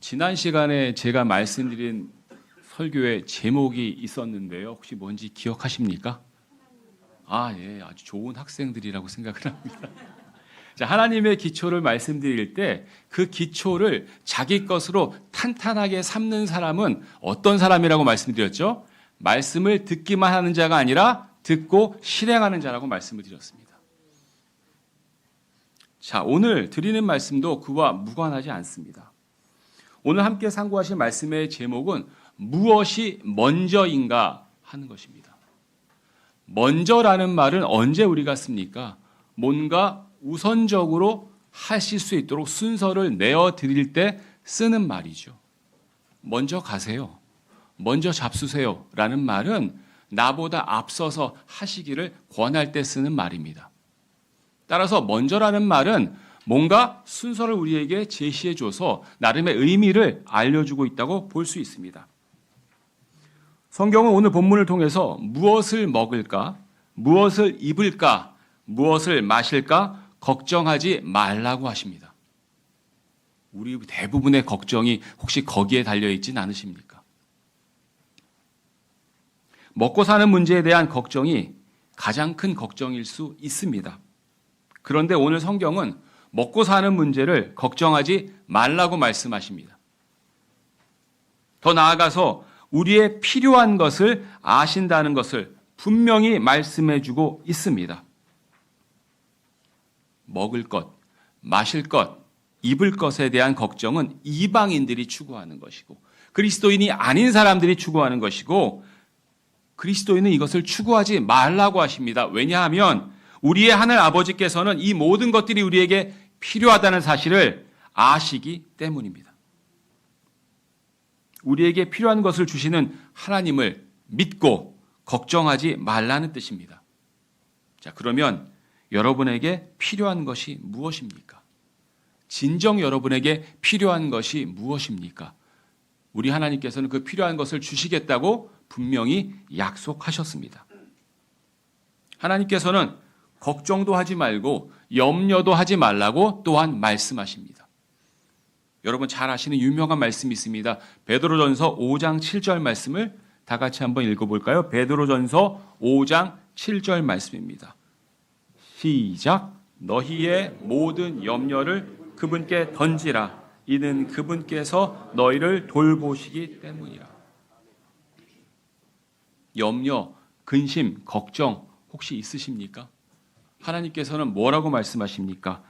지난 시간에 제가 말씀드린 설교의 제목이 있었는데요. 혹시 뭔지 기억하십니까? 예, 아주 좋은 학생들이라고 생각을 합니다. 자, 하나님의 기초를 말씀드릴 때 그 기초를 자기 것으로 탄탄하게 삼는 사람은 어떤 사람이라고 말씀드렸죠? 말씀을 듣기만 하는 자가 아니라 듣고 실행하는 자라고 말씀을 드렸습니다. 자, 오늘 드리는 말씀도 그와 무관하지 않습니다. 오늘 함께 상고하실 말씀의 제목은 무엇이 먼저인가 하는 것입니다. 먼저라는 말은 언제 우리가 씁니까? 뭔가 우선적으로 하실 수 있도록 순서를 내어 드릴 때 쓰는 말이죠. 먼저 가세요. 먼저 잡수세요. 라는 말은 나보다 앞서서 하시기를 권할 때 쓰는 말입니다. 따라서 먼저라는 말은 뭔가 순서를 우리에게 제시해줘서 나름의 의미를 알려주고 있다고 볼 수 있습니다. 성경은 오늘 본문을 통해서 무엇을 먹을까, 무엇을 입을까, 무엇을 마실까 걱정하지 말라고 하십니다. 우리 대부분의 걱정이 혹시 거기에 달려있진 않으십니까? 먹고 사는 문제에 대한 걱정이 가장 큰 걱정일 수 있습니다. 그런데 오늘 성경은 먹고 사는 문제를 걱정하지 말라고 말씀하십니다. 더 나아가서 우리의 필요한 것을 아신다는 것을 분명히 말씀해주고 있습니다. 먹을 것, 마실 것, 입을 것에 대한 걱정은 이방인들이 추구하는 것이고 그리스도인이 아닌 사람들이 추구하는 것이고 그리스도인은 이것을 추구하지 말라고 하십니다. 왜냐하면 우리의 하늘 아버지께서는 이 모든 것들이 우리에게 필요하다는 사실을 아시기 때문입니다. 우리에게 필요한 것을 주시는 하나님을 믿고 걱정하지 말라는 뜻입니다. 자, 그러면 여러분에게 필요한 것이 무엇입니까? 진정 여러분에게 필요한 것이 무엇입니까? 우리 하나님께서는 그 필요한 것을 주시겠다고 분명히 약속하셨습니다. 하나님께서는 걱정도 하지 말고 염려도 하지 말라고 또한 말씀하십니다. 여러분 잘 아시는 유명한 말씀이 있습니다. 베드로전서 5장 7절 말씀을 다 같이 한번 읽어볼까요? 베드로전서 5장 7절 말씀입니다. 시작. 너희의 모든 염려를 그분께 던지라. 이는 그분께서 너희를 돌보시기 때문이라. 염려, 근심, 걱정 혹시 있으십니까? 하나님께서는 뭐라고 말씀하십니까?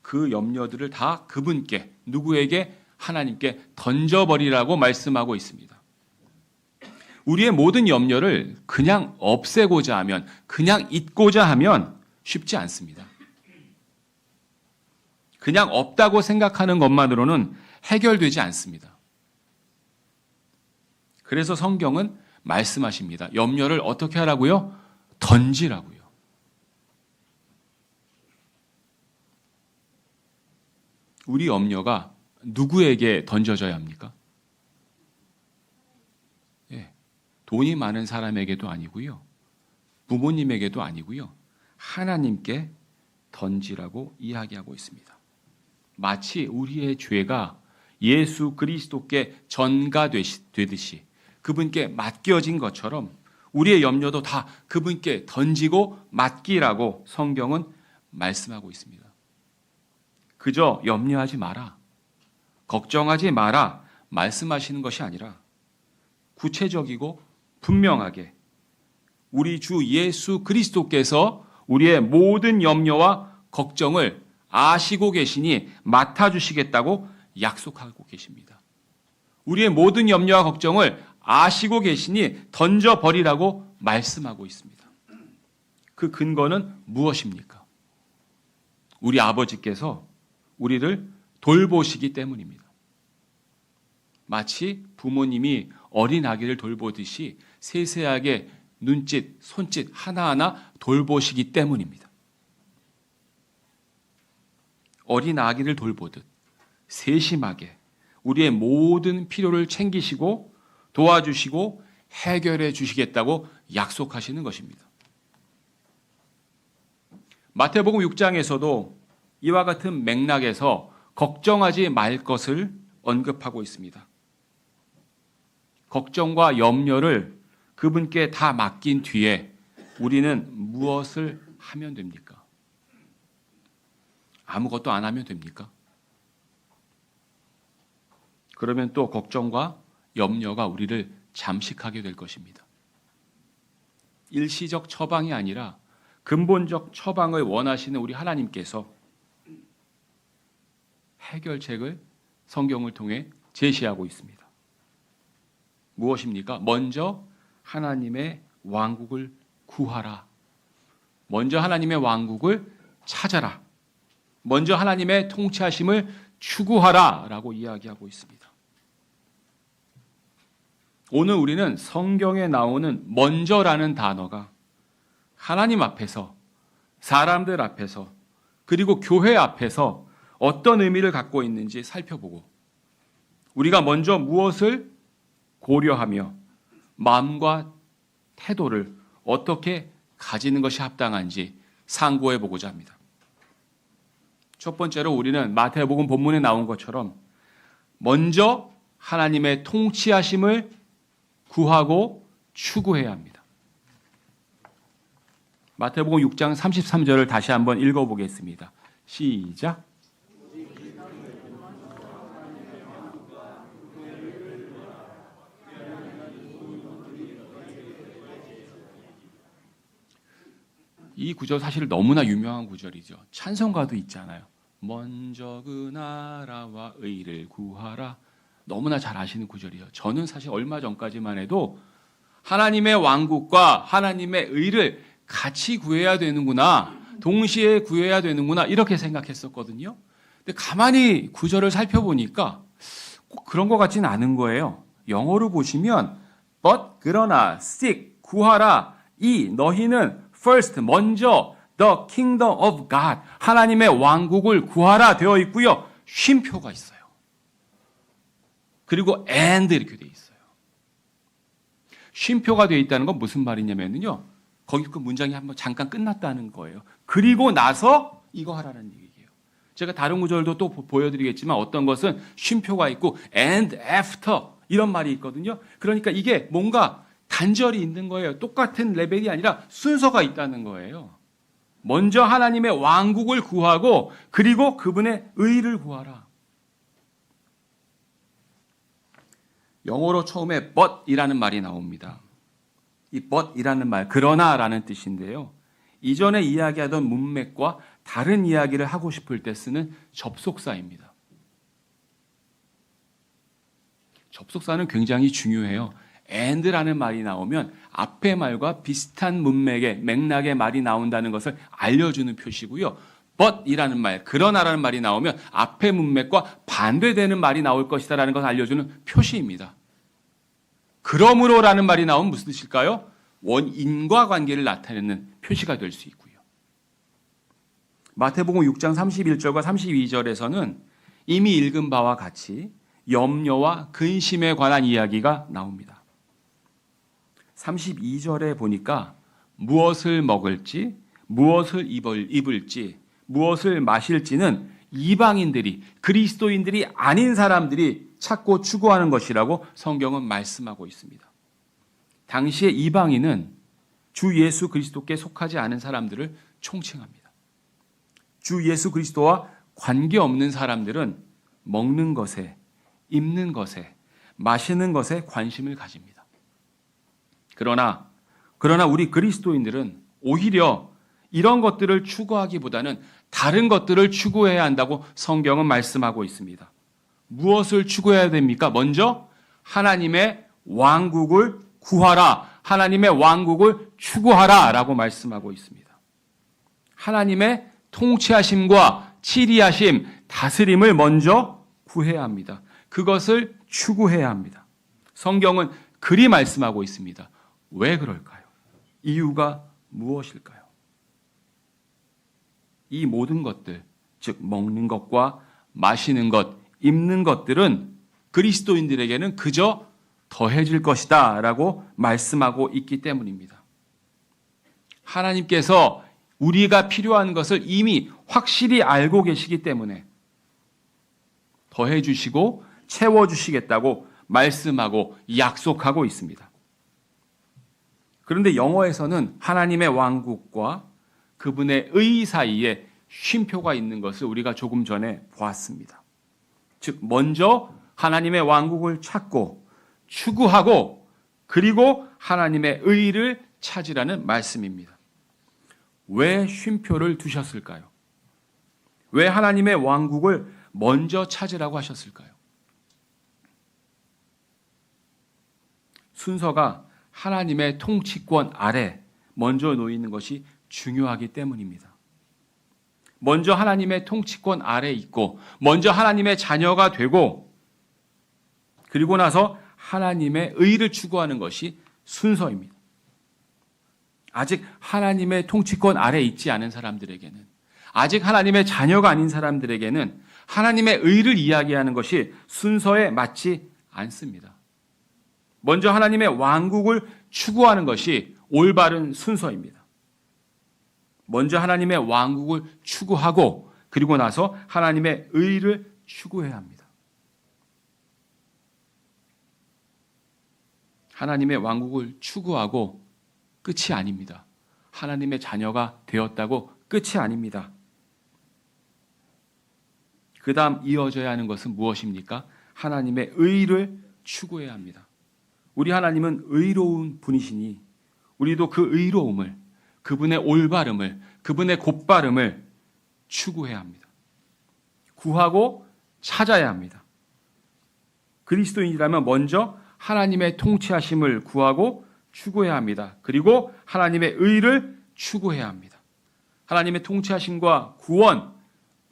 그 염려들을 다 그분께, 누구에게? 하나님께 던져버리라고 말씀하고 있습니다. 우리의 모든 염려를 그냥 없애고자 하면, 그냥 잊고자 하면 쉽지 않습니다. 그냥 없다고 생각하는 것만으로는 해결되지 않습니다. 그래서 성경은 말씀하십니다. 염려를 어떻게 하라고요? 던지라고요. 우리 염려가 누구에게 던져져야 합니까? 돈이 많은 사람에게도 아니고요. 부모님에게도 아니고요. 하나님께 던지라고 이야기하고 있습니다. 마치 우리의 죄가 예수 그리스도께 전가되듯이 그분께 맡겨진 것처럼 우리의 염려도 다 그분께 던지고 맡기라고 성경은 말씀하고 있습니다. 그저 염려하지 마라, 걱정하지 마라 말씀하시는 것이 아니라 구체적이고 분명하게 우리 주 예수 그리스도께서 우리의 모든 염려와 걱정을 아시고 계시니 맡아주시겠다고 약속하고 계십니다. 우리의 모든 염려와 걱정을 아시고 계시니 던져버리라고 말씀하고 있습니다. 그 근거는 무엇입니까? 우리 아버지께서 우리를 돌보시기 때문입니다. 마치 부모님이 어린 아기를 돌보듯이 세세하게 눈짓, 손짓 하나하나 돌보시기 때문입니다. 어린 아기를 돌보듯 세심하게 우리의 모든 필요를 챙기시고 도와주시고 해결해 주시겠다고 약속하시는 것입니다. 마태복음 6장에서도 이와 같은 맥락에서 걱정하지 말 것을 언급하고 있습니다. 걱정과 염려를 그분께 다 맡긴 뒤에 우리는 무엇을 하면 됩니까? 아무것도 안 하면 됩니까? 그러면 또 걱정과 염려가 우리를 잠식하게 될 것입니다. 일시적 처방이 아니라 근본적 처방을 원하시는 우리 하나님께서 해결책을 성경을 통해 제시하고 있습니다. 무엇입니까? 먼저 하나님의 왕국을 구하라. 먼저 하나님의 왕국을 찾아라. 먼저 하나님의 통치하심을 추구하라 라고 이야기하고 있습니다. 오늘 우리는 성경에 나오는 먼저라는 단어가 하나님 앞에서, 사람들 앞에서, 그리고 교회 앞에서 어떤 의미를 갖고 있는지 살펴보고 우리가 먼저 무엇을 고려하며 마음과 태도를 어떻게 가지는 것이 합당한지 상고해 보고자 합니다. 첫 번째로 우리는 마태복음 본문에 나온 것처럼 먼저 하나님의 통치하심을 구하고 추구해야 합니다. 마태복음 6장 33절을 다시 한번 읽어보겠습니다. 시작. 이 구절 사실 너무나 유명한 구절이죠. 찬송가도 있잖아요. 먼저 그 나라와 의를 구하라. 너무나 잘 아시는 구절이에요. 저는 사실 얼마 전까지만 해도 하나님의 왕국과 하나님의 의를 같이 구해야 되는구나, 동시에 구해야 되는구나 이렇게 생각했었거든요. 근데 가만히 구절을 살펴보니까 꼭 그런 것 같지는 않은 거예요. 영어로 보시면 but 그러나 seek 구하라 이 너희는 first 먼저 the kingdom of God 하나님의 왕국을 구하라 되어 있고요. 쉼표가 있어요. 그리고 and 이렇게 되어 있어요. 쉼표가 되어 있다는 건 무슨 말이냐면요. 거기 그 문장이 한번 잠깐 끝났다는 거예요. 그리고 나서 이거 하라는 얘기예요. 제가 다른 구절도 또 보여드리겠지만 어떤 것은 쉼표가 있고 and after 이런 말이 있거든요. 그러니까 이게 뭔가 단절이 있는 거예요. 똑같은 레벨이 아니라 순서가 있다는 거예요. 먼저 하나님의 왕국을 구하고 그리고 그분의 의를 구하라. 영어로 처음에 but이라는 말이 나옵니다. 이 but이라는 말, 그러나라는 뜻인데요. 이전에 이야기하던 문맥과 다른 이야기를 하고 싶을 때 쓰는 접속사입니다. 접속사는 굉장히 중요해요. and라는 말이 나오면 앞의 말과 비슷한 문맥의 맥락의 말이 나온다는 것을 알려주는 표시고요. but이라는 말, 그러나라는 말이 나오면 앞의 문맥과 반대되는 말이 나올 것이다라는 것을 알려주는 표시입니다. 그러므로라는 말이 나오면 무슨 뜻일까요? 원인과 관계를 나타내는 표시가 될 수 있고요. 마태복음 6장 31절과 32절에서는 이미 읽은 바와 같이 염려와 근심에 관한 이야기가 나옵니다. 32절에 보니까 무엇을 먹을지, 무엇을 입을지, 무엇을 마실지는 이방인들이, 그리스도인들이 아닌 사람들이 찾고 추구하는 것이라고 성경은 말씀하고 있습니다. 당시의 이방인은 주 예수 그리스도께 속하지 않은 사람들을 총칭합니다. 주 예수 그리스도와 관계없는 사람들은 먹는 것에, 입는 것에, 마시는 것에 관심을 가집니다. 그러나 우리 그리스도인들은 오히려 이런 것들을 추구하기보다는 다른 것들을 추구해야 한다고 성경은 말씀하고 있습니다. 무엇을 추구해야 됩니까? 먼저 하나님의 왕국을 구하라. 하나님의 왕국을 추구하라 라고 말씀하고 있습니다. 하나님의 통치하심과 치리하심, 다스림을 먼저 구해야 합니다. 그것을 추구해야 합니다. 성경은 그리 말씀하고 있습니다. 왜 그럴까요? 이유가 무엇일까요? 이 모든 것들, 즉 먹는 것과 마시는 것, 입는 것들은 그리스도인들에게는 그저 더해질 것이다 라고 말씀하고 있기 때문입니다. 하나님께서 우리가 필요한 것을 이미 확실히 알고 계시기 때문에 더해주시고 채워주시겠다고 말씀하고 약속하고 있습니다. 그런데 영어에서는 하나님의 왕국과 그분의 의 사이에 쉼표가 있는 것을 우리가 조금 전에 보았습니다. 즉, 먼저 하나님의 왕국을 찾고 추구하고 그리고 하나님의 의를 찾으라는 말씀입니다. 왜 쉼표를 두셨을까요? 왜 하나님의 왕국을 먼저 찾으라고 하셨을까요? 순서가 하나님의 통치권 아래 먼저 놓이는 것이 중요하기 때문입니다. 먼저 하나님의 통치권 아래 있고 먼저 하나님의 자녀가 되고 그리고 나서 하나님의 의를 추구하는 것이 순서입니다. 아직 하나님의 통치권 아래 있지 않은 사람들에게는, 아직 하나님의 자녀가 아닌 사람들에게는 하나님의 의를 이야기하는 것이 순서에 맞지 않습니다. 먼저 하나님의 왕국을 추구하는 것이 올바른 순서입니다. 먼저 하나님의 왕국을 추구하고 그리고 나서 하나님의 의를 추구해야 합니다. 하나님의 왕국을 추구하고 끝이 아닙니다. 하나님의 자녀가 되었다고 끝이 아닙니다. 그 다음 이어져야 하는 것은 무엇입니까? 하나님의 의를 추구해야 합니다. 우리 하나님은 의로운 분이시니 우리도 그 의로움을, 그분의 올바름을, 그분의 곧바름을 추구해야 합니다. 구하고 찾아야 합니다. 그리스도인이라면 먼저 하나님의 통치하심을 구하고 추구해야 합니다. 그리고 하나님의 의를 추구해야 합니다. 하나님의 통치하심과 구원,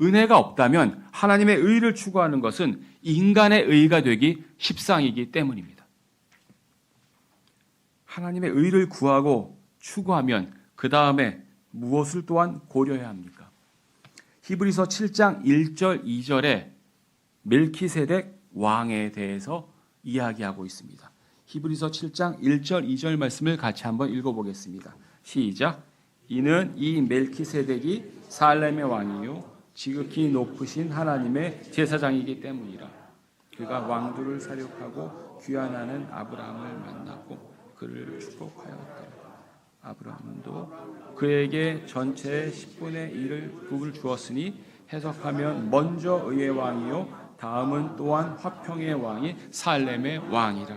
은혜가 없다면 하나님의 의를 추구하는 것은 인간의 의가 되기 십상이기 때문입니다. 하나님의 의를 구하고 추구하면 그 다음에 무엇을 또한 고려해야 합니까? 히브리서 7장 1절 2절에 멜키세덱 왕에 대해서 이야기하고 있습니다. 히브리서 7장 1절 2절 말씀을 같이 한번 읽어보겠습니다. 시작. 이는 이 멜키세덱이 살렘의 왕이요 지극히 높으신 하나님의 제사장이기 때문이라. 그가 왕들을 사륙하고 귀환하는 아브라함을 만났고 그를 축복하였다. 아브라함도 그에게 전체의 10분의 1을 북을 주었으니 해석하면 먼저 의의 왕이요 다음은 또한 화평의 왕이 살렘의 왕이라.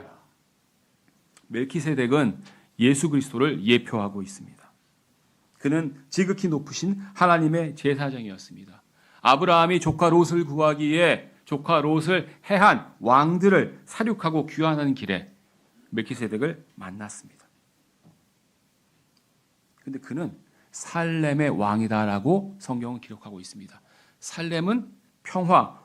멜키세덱은 예수 그리스도를 예표하고 있습니다. 그는 지극히 높으신 하나님의 제사장이었습니다. 아브라함이 조카 롯을 구하기 위해 조카 롯을 해한 왕들을 사륙하고 귀환하는 길에 멜키세덱을 만났습니다. 그런데 그는 살렘의 왕이다라고 성경은 기록하고 있습니다. 살렘은 평화,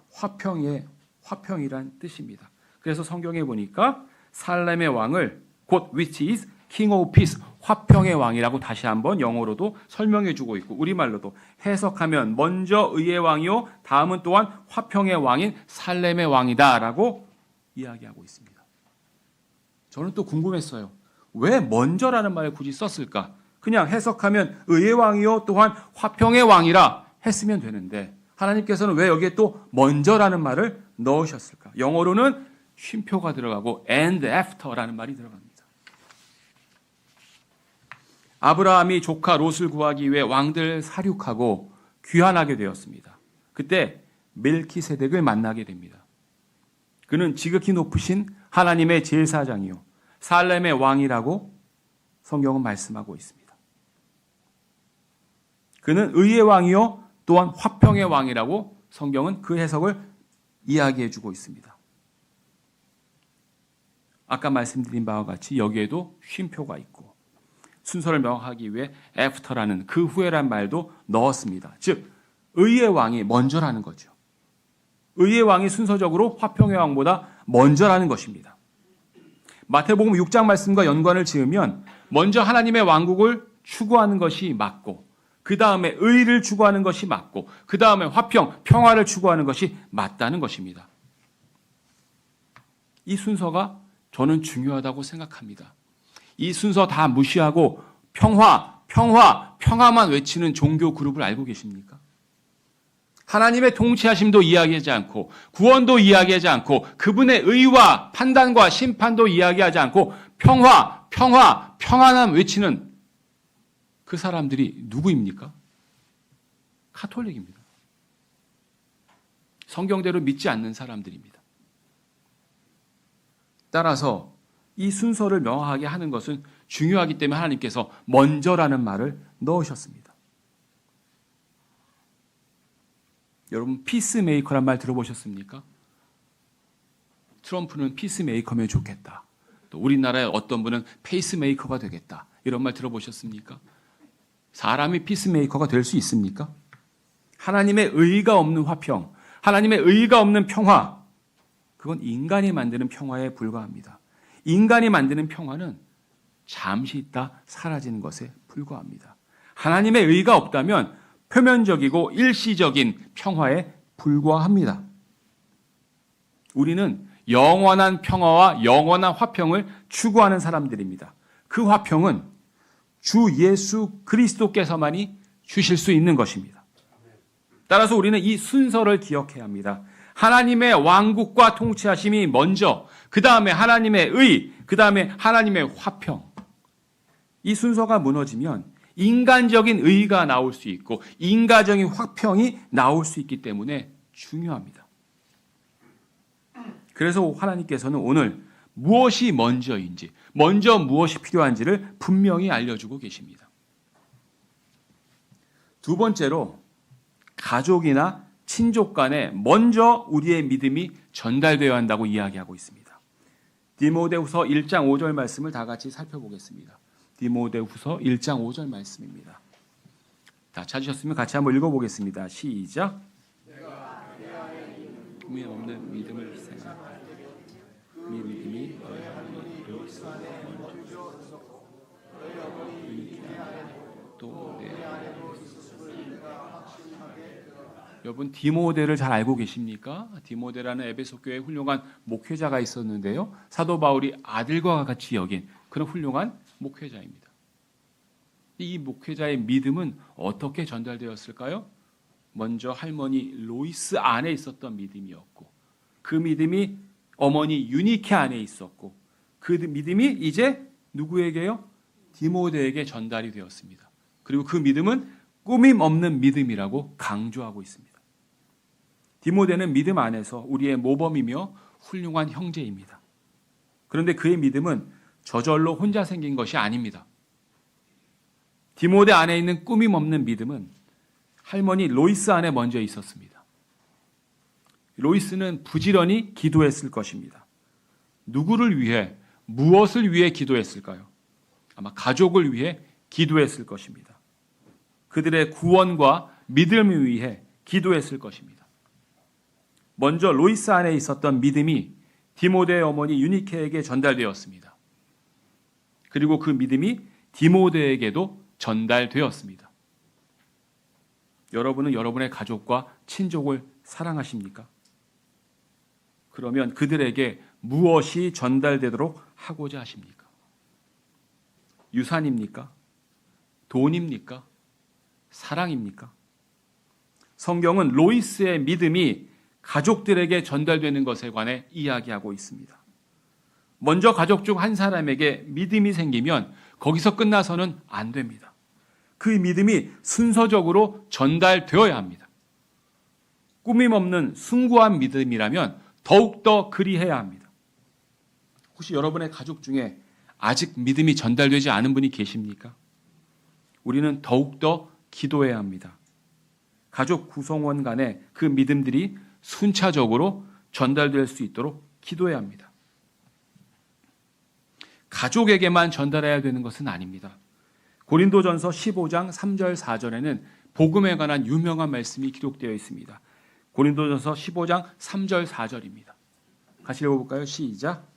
화평이란 뜻입니다. 그래서 성경에 보니까 살렘의 왕을 곧 which is king of peace, 화평의 왕이라고 다시 한번 영어로도 설명해 주고 있고 우리말로도 해석하면 먼저 의의 왕이요 다음은 또한 화평의 왕인 살렘의 왕이다라고 이야기하고 있습니다. 저는 또 궁금했어요. 왜 먼저라는 말을 굳이 썼을까? 그냥 해석하면 의의 왕이요 또한 화평의 왕이라 했으면 되는데 하나님께서는 왜 여기에 또 먼저라는 말을 넣으셨을까? 영어로는 쉼표가 들어가고 and after라는 말이 들어갑니다. 아브라함이 조카 롯을 구하기 위해 왕들을 사륙하고 귀환하게 되었습니다. 그때 멜키세덱을 만나게 됩니다. 그는 지극히 높으신 하나님의 제사장이요 살렘의 왕이라고 성경은 말씀하고 있습니다. 그는 의의 왕이요 또한 화평의 왕이라고 성경은 그 해석을 이야기해 주고 있습니다. 아까 말씀드린 바와 같이 여기에도 쉼표가 있고 순서를 명확하기 위해 after라는 그 후에란 말도 넣었습니다. 즉 의의 왕이 먼저라는 거죠. 의의 왕이 순서적으로 화평의 왕보다 먼저라는 것입니다. 마태복음 6장 말씀과 연관을 지으면 먼저 하나님의 왕국을 추구하는 것이 맞고 그 다음에 의를 추구하는 것이 맞고 그 다음에 화평, 평화를 추구하는 것이 맞다는 것입니다. 이 순서가 저는 중요하다고 생각합니다. 이 순서 다 무시하고 평화만 외치는 종교 그룹을 알고 계십니까? 하나님의 통치하심도 이야기하지 않고 구원도 이야기하지 않고 그분의 의와 판단과 심판도 이야기하지 않고 평화, 평화, 평안함 외치는 그 사람들이 누구입니까? 가톨릭입니다. 성경대로 믿지 않는 사람들입니다. 따라서 이 순서를 명확하게 하는 것은 중요하기 때문에 하나님께서 먼저라는 말을 넣으셨습니다. 여러분 피스메이커란 말 들어보셨습니까? 트럼프는 피스메이커면 좋겠다. 또 우리나라의 어떤 분은 페이스메이커가 되겠다. 이런 말 들어보셨습니까? 사람이 피스메이커가 될 수 있습니까? 하나님의 의가 없는 화평, 하나님의 의가 없는 평화, 그건 인간이 만드는 평화에 불과합니다. 인간이 만드는 평화는 잠시 있다 사라지는 것에 불과합니다. 하나님의 의가 없다면 표면적이고 일시적인 평화에 불과합니다. 우리는 영원한 평화와 영원한 화평을 추구하는 사람들입니다. 그 화평은 주 예수 그리스도께서만이 주실 수 있는 것입니다. 따라서 우리는 이 순서를 기억해야 합니다. 하나님의 왕국과 통치하심이 먼저, 그 다음에 하나님의 의, 그 다음에 하나님의 화평. 이 순서가 무너지면 인간적인 의가 나올 수 있고 인간적인 화평이 나올 수 있기 때문에 중요합니다. 그래서 하나님께서는 오늘 무엇이 먼저인지, 먼저 무엇이 필요한지를 분명히 알려주고 계십니다. 두 번째로 가족이나 친족 간에 먼저 우리의 믿음이 전달되어야 한다고 이야기하고 있습니다. 디모데후서 1장 5절 말씀을 다 같이 살펴보겠습니다. 디모데후서 1장 5절 말씀입니다. 다 찾으셨으면 같이 한번 읽어보겠습니다. 시작. 꿈이 없는 믿음을 희생하라. 믿음이 너희 안에 있으되 또 내 안에 여러분 디모데를 잘 알고 계십니까? 디모데라는 에베소 교회에 훌륭한 목회자가 있었는데요. 사도 바울이 아들과 같이 여긴 그런 훌륭한 목회자입니다. 이 목회자의 믿음은 어떻게 전달되었을까요? 먼저 할머니 로이스 안에 있었던 믿음이었고 그 믿음이 어머니 유니케 안에 있었고 그 믿음이 이제 누구에게요? 디모데에게 전달이 되었습니다. 그리고 그 믿음은 꾸밈 없는 믿음이라고 강조하고 있습니다. 디모데는 믿음 안에서 우리의 모범이며 훌륭한 형제입니다. 그런데 그의 믿음은 저절로 혼자 생긴 것이 아닙니다. 디모데 안에 있는 꾸밈 없는 믿음은 할머니 로이스 안에 먼저 있었습니다. 로이스는 부지런히 기도했을 것입니다. 누구를 위해, 무엇을 위해 기도했을까요? 아마 가족을 위해 기도했을 것입니다. 그들의 구원과 믿음을 위해 기도했을 것입니다. 먼저 로이스 안에 있었던 믿음이 디모데의 어머니 유니케에게 전달되었습니다. 그리고 그 믿음이 디모데에게도 전달되었습니다. 여러분은 여러분의 가족과 친족을 사랑하십니까? 그러면 그들에게 무엇이 전달되도록 하고자 하십니까? 유산입니까? 돈입니까? 사랑입니까? 성경은 로이스의 믿음이 가족들에게 전달되는 것에 관해 이야기하고 있습니다. 먼저 가족 중 한 사람에게 믿음이 생기면 거기서 끝나서는 안 됩니다. 그 믿음이 순서적으로 전달되어야 합니다. 꾸밈 없는 숭고한 믿음이라면 더욱더 그리해야 합니다. 혹시 여러분의 가족 중에 아직 믿음이 전달되지 않은 분이 계십니까? 우리는 더욱더 기도해야 합니다. 가족 구성원 간에 그 믿음들이 순차적으로 전달될 수 있도록 기도해야 합니다. 가족에게만 전달해야 되는 것은 아닙니다. 고린도전서 15장 3절 4절에는 복음에 관한 유명한 말씀이 기록되어 있습니다. 고린도전서 15장 3절 4절입니다. 같이 읽어볼까요? 시작.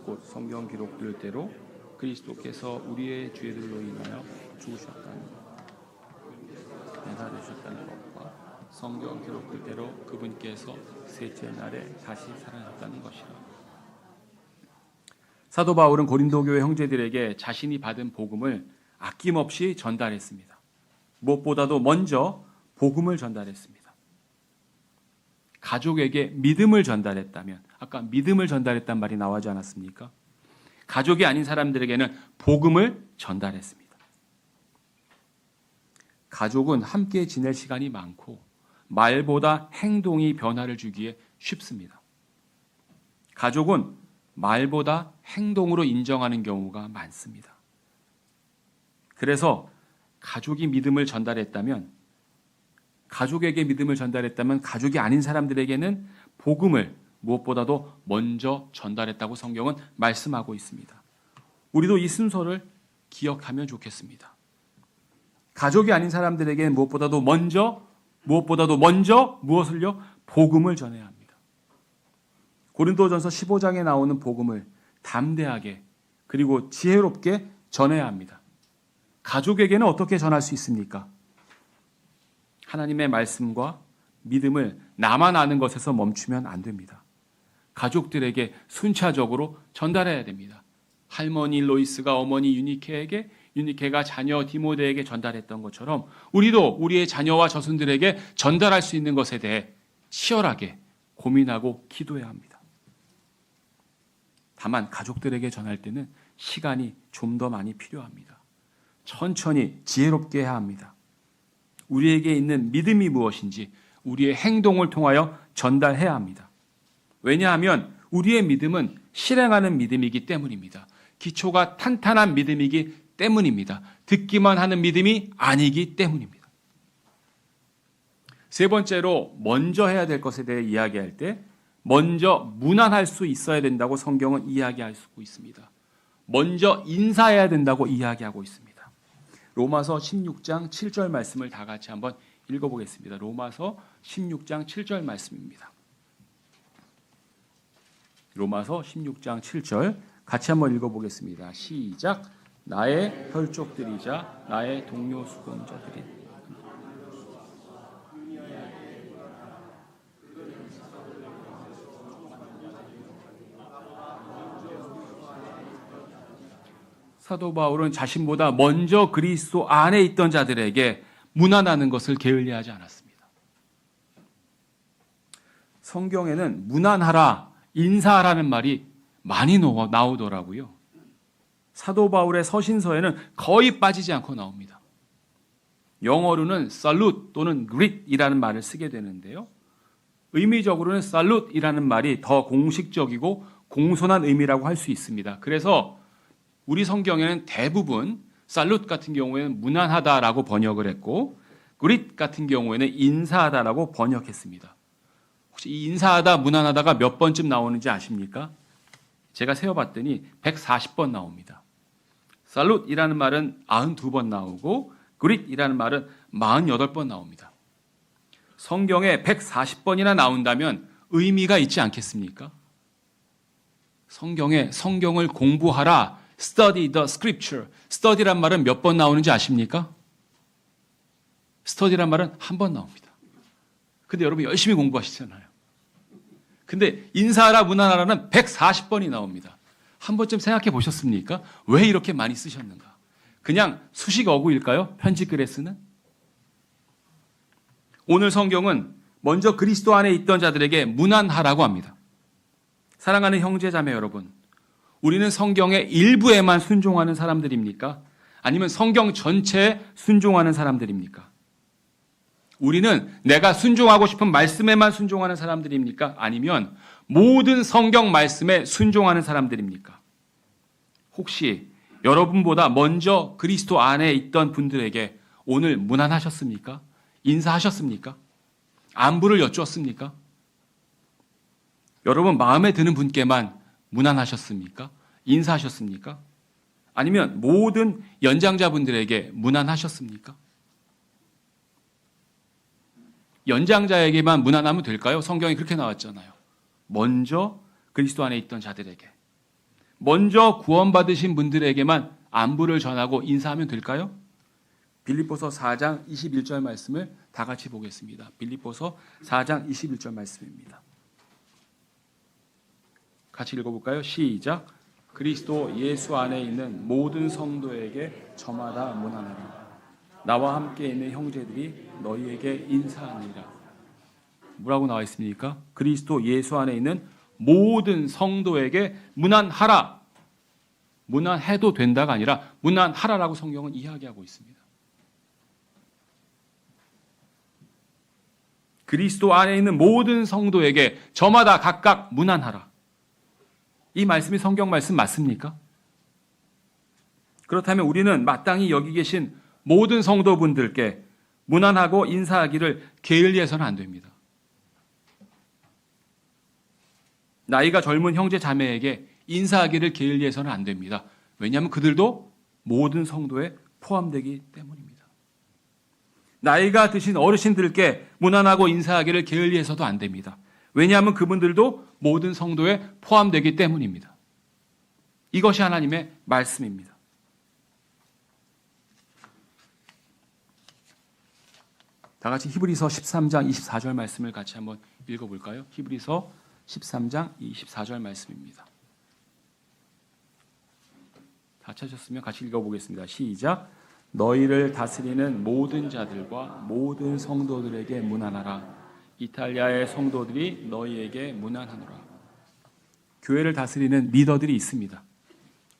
곧 성경 기록될 대로 그리스도께서 우리의 죄들로 인하여 죽으셨다는 것, 배달되셨다는 것과 성경 기록될 대로 그분께서 셋째 날에 다시 살아났다는 것이라. 사도 바울은 고린도 교회 형제들에게 자신이 받은 복음을 아낌없이 전달했습니다. 무엇보다도 먼저 복음을 전달했습니다. 가족에게 믿음을 전달했다면, 아까 믿음을 전달했단 말이 나오지 않았습니까? 가족이 아닌 사람들에게는 복음을 전달했습니다. 가족은 함께 지낼 시간이 많고 말보다 행동이 변화를 주기에 쉽습니다. 가족은 말보다 행동으로 인정하는 경우가 많습니다. 그래서 가족이 믿음을 전달했다면, 가족에게 믿음을 전달했다면 가족이 아닌 사람들에게는 복음을 무엇보다도 먼저 전달했다고 성경은 말씀하고 있습니다. 우리도 이 순서를 기억하면 좋겠습니다. 가족이 아닌 사람들에게는 무엇보다도 먼저 무엇을요? 복음을 전해야 합니다. 고린도전서 15장에 나오는 복음을 담대하게 그리고 지혜롭게 전해야 합니다. 가족에게는 어떻게 전할 수 있습니까? 하나님의 말씀과 믿음을 나만 아는 것에서 멈추면 안 됩니다. 가족들에게 순차적으로 전달해야 됩니다. 할머니 로이스가 어머니 유니케에게, 유니케가 자녀 디모데에게 전달했던 것처럼 우리도 우리의 자녀와 자손들에게 전달할 수 있는 것에 대해 치열하게 고민하고 기도해야 합니다. 다만 가족들에게 전할 때는 시간이 좀 더 많이 필요합니다. 천천히 지혜롭게 해야 합니다. 우리에게 있는 믿음이 무엇인지 우리의 행동을 통하여 전달해야 합니다. 왜냐하면 우리의 믿음은 실행하는 믿음이기 때문입니다. 기초가 탄탄한 믿음이기 때문입니다. 듣기만 하는 믿음이 아니기 때문입니다. 세 번째로 먼저 해야 될 것에 대해 이야기할 때 먼저 문안할 수 있어야 된다고 성경은 이야기하고 있습니다. 먼저 인사해야 된다고 이야기하고 있습니다. 로마서 16장 7절 말씀을 다 같이 한번 읽어보겠습니다. 로마서 16장 7절 말씀입니다. 로마서 16장 7절 같이 한번 읽어보겠습니다. 시작. 나의 혈족들이자 나의 동료 수곤자들이 사도 바울은 자신보다 먼저 그리스도 안에 있던 자들에게 문안하는 것을 게을리하지 않았습니다. 성경에는 문안하라, 인사하라는 말이 많이 나오더라고요. 사도 바울의 서신서에는 거의 빠지지 않고 나옵니다. 영어로는 salute 또는 greet이라는 말을 쓰게 되는데요. 의미적으로는 salute이라는 말이 더 공식적이고 공손한 의미라고 할 수 있습니다. 그래서 우리 성경에는 대부분 salute 같은 경우에는 문안하다라고 번역을 했고 greet 같은 경우에는 인사하다라고 번역했습니다. 혹시 이 인사하다, 문안하다가 몇 번쯤 나오는지 아십니까? 제가 세어봤더니 140번 나옵니다. salute이라는 말은 92번 나오고 greet이라는 말은 48번 나옵니다. 성경에 140번이나 나온다면 의미가 있지 않겠습니까? 성경을 공부하라, study the scripture. study란 말은 몇 번 나오는지 아십니까? study란 말은 한 번 나옵니다. 근데 여러분 열심히 공부하시잖아요. 근데 인사하라, 문안하라는 140번이 나옵니다. 한 번쯤 생각해 보셨습니까? 왜 이렇게 많이 쓰셨는가? 그냥 수식 어구일까요? 편집글에 쓰는? 오늘 성경은 먼저 그리스도 안에 있던 자들에게 문안하라고 합니다. 사랑하는 형제 자매 여러분, 우리는 성경의 일부에만 순종하는 사람들입니까? 아니면 성경 전체에 순종하는 사람들입니까? 우리는 내가 순종하고 싶은 말씀에만 순종하는 사람들입니까? 아니면 모든 성경 말씀에 순종하는 사람들입니까? 혹시 여러분보다 먼저 그리스도 안에 있던 분들에게 오늘 문안하셨습니까? 인사하셨습니까? 안부를 여쭈었습니까? 여러분 마음에 드는 분께만 문안하셨습니까? 인사하셨습니까? 아니면 모든 연장자분들에게 문안하셨습니까? 연장자에게만 문안하면 될까요? 성경이 그렇게 나왔잖아요. 먼저 그리스도 안에 있던 자들에게, 먼저 구원받으신 분들에게만 안부를 전하고 인사하면 될까요? 빌립보서 4장 21절 말씀을 다 같이 보겠습니다. 빌립보서 4장 21절 말씀입니다. 같이 읽어볼까요? 시작. 그리스도 예수 안에 있는 모든 성도에게 저마다 문안하라. 나와 함께 있는 형제들이 너희에게 인사하니라. 뭐라고 나와 있습니까? 그리스도 예수 안에 있는 모든 성도에게 문안하라. 문안해도 된다가 아니라 문안하라라고 성경은 이야기하고 있습니다. 그리스도 안에 있는 모든 성도에게 저마다 각각 문안하라. 이 말씀이 성경 말씀 맞습니까? 그렇다면 우리는 마땅히 여기 계신 모든 성도분들께 문안하고 인사하기를 게을리해서는 안 됩니다. 나이가 젊은 형제 자매에게 인사하기를 게을리해서는 안 됩니다. 왜냐하면 그들도 모든 성도에 포함되기 때문입니다. 나이가 드신 어르신들께 문안하고 인사하기를 게을리해서도 안 됩니다. 왜냐하면 그분들도 모든 성도에 포함되기 때문입니다. 이것이 하나님의 말씀입니다. 다 같이 히브리서 13장 24절 말씀을 같이 한번 읽어볼까요? 히브리서 13장 24절 말씀입니다. 다 찾으셨으면 같이 읽어보겠습니다. 시작. 너희를 다스리는 모든 자들과 모든 성도들에게 문안하라. 이탈리아의 성도들이 너희에게 문안하노라. 교회를 다스리는 리더들이 있습니다.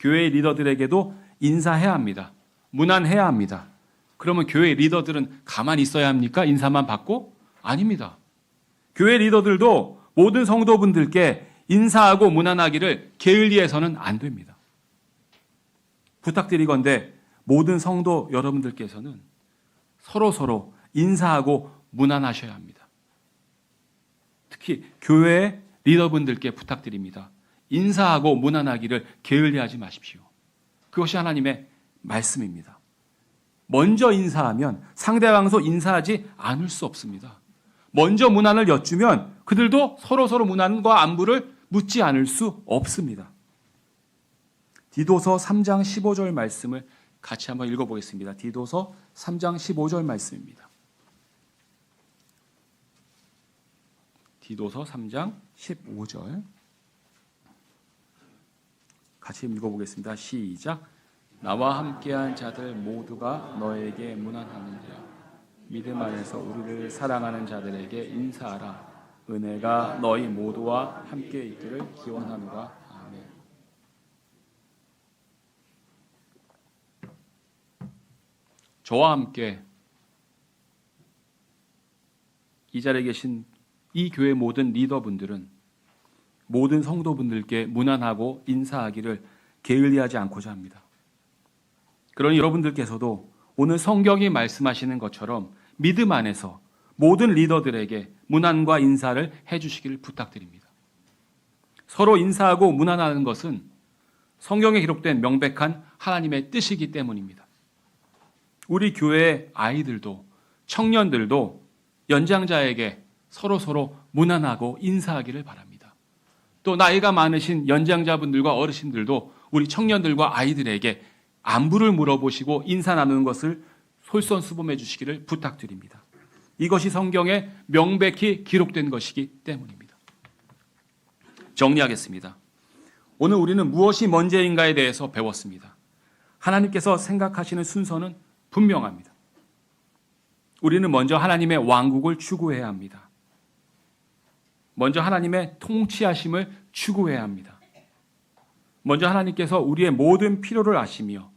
교회의 리더들에게도 인사해야 합니다. 문안해야 합니다. 그러면 교회 리더들은 가만히 있어야 합니까? 인사만 받고? 아닙니다. 교회 리더들도 모든 성도분들께 인사하고 문안하기를 게을리해서는 안 됩니다. 부탁드리건대 모든 성도 여러분들께서는 서로 인사하고 문안하셔야 합니다. 특히 교회 리더분들께 부탁드립니다. 인사하고 문안하기를 게을리하지 마십시오. 그것이 하나님의 말씀입니다. 먼저 인사하면 상대방도 인사하지 않을 수 없습니다. 먼저 문안을 여쭈면 그들도 서로 문안과 안부를 묻지 않을 수 없습니다. 디도서 3장 15절 말씀을 같이 한번 읽어보겠습니다. 디도서 3장 15절 말씀입니다. 디도서 3장 15절 같이 읽어보겠습니다. 시작. 나와 함께한 자들 모두가 너에게 문안하는지라. 믿음 안에서 우리를 사랑하는 자들에게 인사하라. 은혜가 너희 모두와 함께 있기를 기원하노라. 아멘. 저와 함께 이 자리에 계신 이 교회 모든 리더분들은 모든 성도분들께 문안하고 인사하기를 게을리하지 않고자 합니다. 그러니 여러분들께서도 오늘 성경이 말씀하시는 것처럼 믿음 안에서 모든 리더들에게 문안과 인사를 해주시기를 부탁드립니다. 서로 인사하고 문안하는 것은 성경에 기록된 명백한 하나님의 뜻이기 때문입니다. 우리 교회의 아이들도 청년들도 연장자에게 서로 문안하고 인사하기를 바랍니다. 또 나이가 많으신 연장자분들과 어르신들도 우리 청년들과 아이들에게 안부를 물어보시고 인사 나누는 것을 솔선수범해 주시기를 부탁드립니다. 이것이 성경에 명백히 기록된 것이기 때문입니다. 정리하겠습니다. 오늘 우리는 무엇이 먼저인가에 대해서 배웠습니다. 하나님께서 생각하시는 순서는 분명합니다. 우리는 먼저 하나님의 왕국을 추구해야 합니다. 먼저 하나님의 통치하심을 추구해야 합니다. 먼저 하나님께서 우리의 모든 필요를 아시며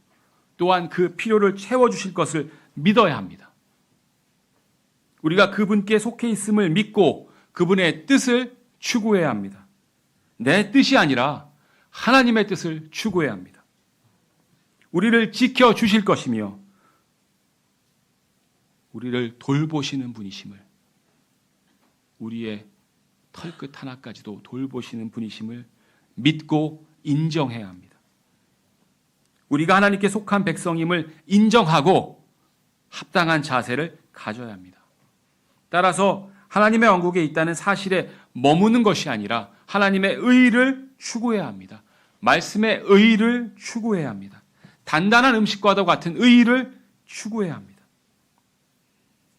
또한 그 필요를 채워주실 것을 믿어야 합니다. 우리가 그분께 속해 있음을 믿고 그분의 뜻을 추구해야 합니다. 내 뜻이 아니라 하나님의 뜻을 추구해야 합니다. 우리를 지켜주실 것이며 우리를 돌보시는 분이심을, 우리의 털끝 하나까지도 돌보시는 분이심을 믿고 인정해야 합니다. 우리가 하나님께 속한 백성임을 인정하고 합당한 자세를 가져야 합니다. 따라서 하나님의 왕국에 있다는 사실에 머무는 것이 아니라 하나님의 의를 추구해야 합니다. 말씀의 의를 추구해야 합니다. 단단한 음식과도 같은 의를 추구해야 합니다.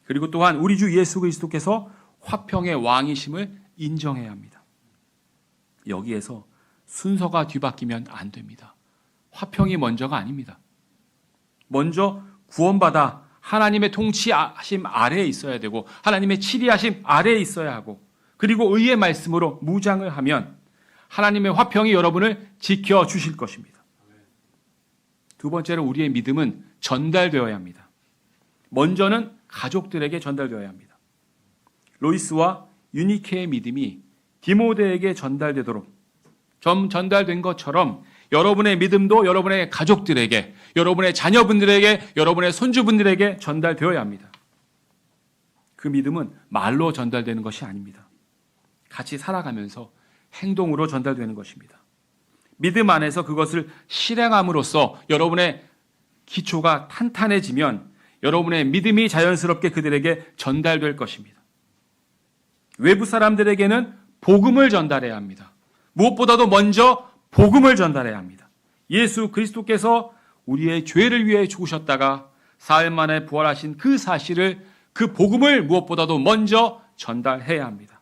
그리고 또한 우리 주 예수 그리스도께서 화평의 왕이심을 인정해야 합니다. 여기에서 순서가 뒤바뀌면 안 됩니다. 화평이 먼저가 아닙니다. 먼저 구원받아 하나님의 통치하심 아래에 있어야 되고 하나님의 치리하심 아래에 있어야 하고 그리고 의의 말씀으로 무장을 하면 하나님의 화평이 여러분을 지켜주실 것입니다. 두 번째로 우리의 믿음은 전달되어야 합니다. 먼저는 가족들에게 전달되어야 합니다. 로이스와 유니케의 믿음이 디모데에게 전달되도록 전달된 것처럼 여러분의 믿음도 여러분의 가족들에게, 여러분의 자녀분들에게, 여러분의 손주분들에게 전달되어야 합니다. 그 믿음은 말로 전달되는 것이 아닙니다. 같이 살아가면서 행동으로 전달되는 것입니다. 믿음 안에서 그것을 실행함으로써 여러분의 기초가 탄탄해지면 여러분의 믿음이 자연스럽게 그들에게 전달될 것입니다. 외부 사람들에게는 복음을 전달해야 합니다. 무엇보다도 먼저 복음을 전달해야 합니다. 예수 그리스도께서 우리의 죄를 위해 죽으셨다가 사흘 만에 부활하신 그 사실을, 그 복음을 무엇보다도 먼저 전달해야 합니다.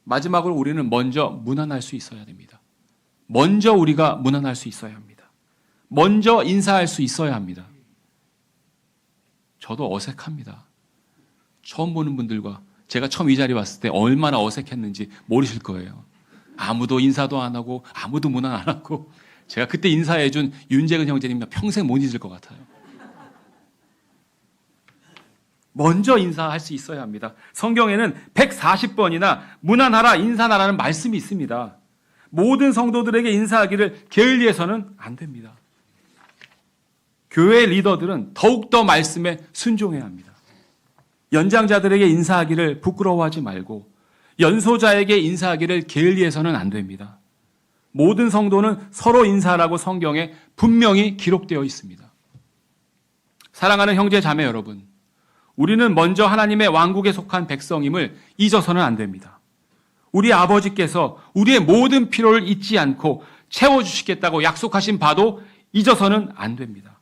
마지막으로 우리는 먼저 문안할 수 있어야 됩니다. 먼저 우리가 문안할 수 있어야 합니다. 먼저 인사할 수 있어야 합니다. 저도 어색합니다. 처음 보는 분들과 제가 처음 이 자리에 왔을 때 얼마나 어색했는지 모르실 거예요. 아무도 인사도 안 하고 아무도 문안 안 하고 제가 그때 인사해준 윤재근 형제님과 평생 못 잊을 것 같아요. 먼저 인사할 수 있어야 합니다. 성경에는 140번이나 문안하라 인사하라는 말씀이 있습니다. 모든 성도들에게 인사하기를 게을리해서는 안 됩니다. 교회 리더들은 더욱더 말씀에 순종해야 합니다. 연장자들에게 인사하기를 부끄러워하지 말고 연소자에게 인사하기를 게을리해서는 안 됩니다. 모든 성도는 서로 인사하라고 성경에 분명히 기록되어 있습니다. 사랑하는 형제 자매 여러분, 우리는 먼저 하나님의 왕국에 속한 백성임을 잊어서는 안 됩니다. 우리 아버지께서 우리의 모든 필요를 잊지 않고 채워주시겠다고 약속하신 바도 잊어서는 안 됩니다.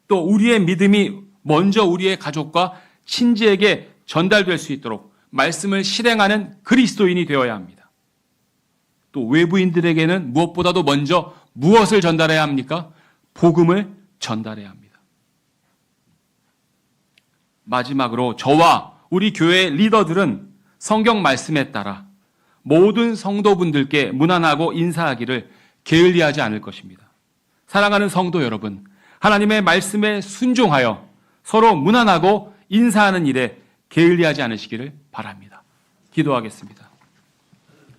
또 우리의 믿음이 먼저 우리의 가족과 친지에게 전달될 수 있도록 말씀을 실행하는 그리스도인이 되어야 합니다. 또 외부인들에게는 무엇보다도 먼저 무엇을 전달해야 합니까? 복음을 전달해야 합니다. 마지막으로 저와 우리 교회 리더들은 성경 말씀에 따라 모든 성도분들께 문안하고 인사하기를 게을리하지 않을 것입니다. 사랑하는 성도 여러분, 하나님의 말씀에 순종하여 서로 문안하고 인사하는 일에 게을리하지 않으시기를 바랍니다. 기도하겠습니다.